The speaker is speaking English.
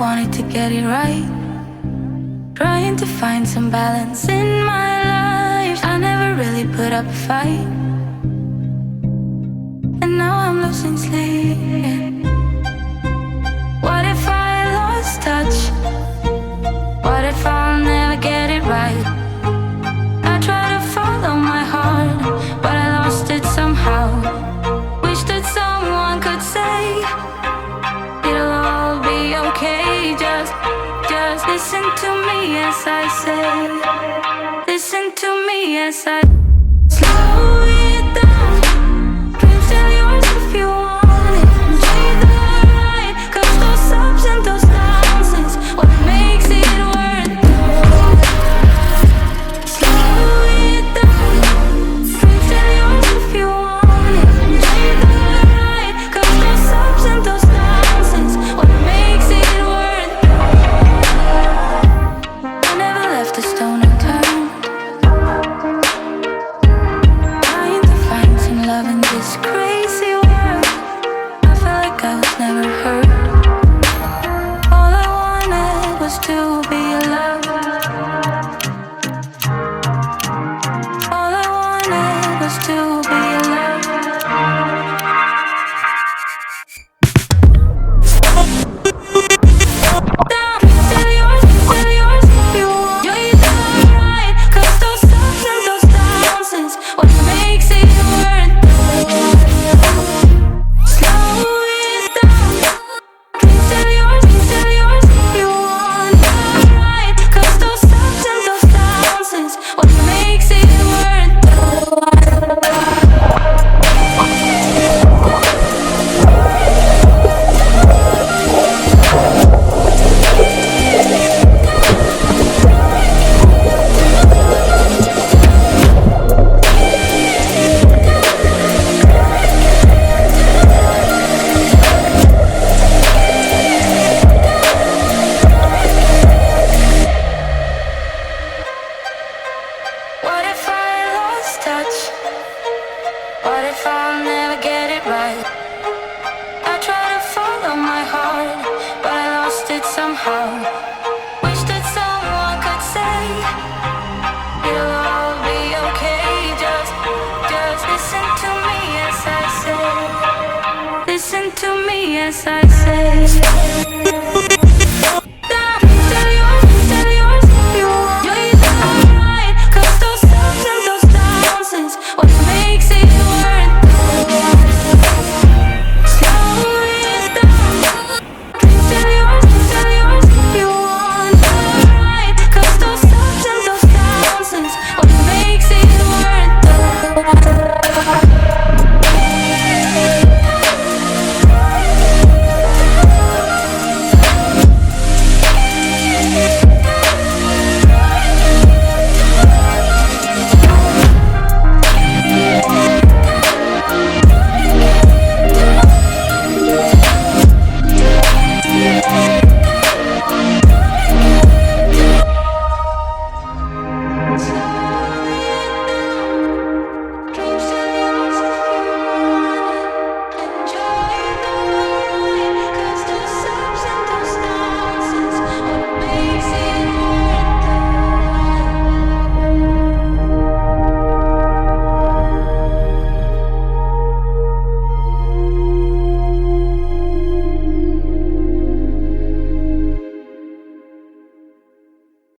wanted to get it right, trying to find some balance in my life. I never really put up a fight, and now I'm losing sleep. What if I lost touch? What if I'll never get it right? I try to follow my heart, but I lost it somehow. Wish that someone could say it'll all be okay. Just listen to me as I say. Listen to me as I slow it down. Dreams still yours if you want it. Enjoy the ride, 'cause those ups and those downs is what makes it worth it. Slow it down. Dreams still yours if you want it. Enjoy the ride, 'cause those ups and those downs is what makes it worth it. I never left a stone unturned, trying to find some love in this crazy world. I felt like I was never heard. All I wanted was to be loved. All I wanted was to be loved. Down, still yours if you want. You're the right, 'cause those ups and those downs is what makes it worth it. Slow it down. Dreams still yours if you want. You're right, 'cause those ups and those downs is what makes it worth it. What if I lost touch? What if I'll never get it right? I try to follow my heart, but I lost it somehow. Wish that someone could say it'll all be okay. Just listen to me as I say. Listen to me as I say.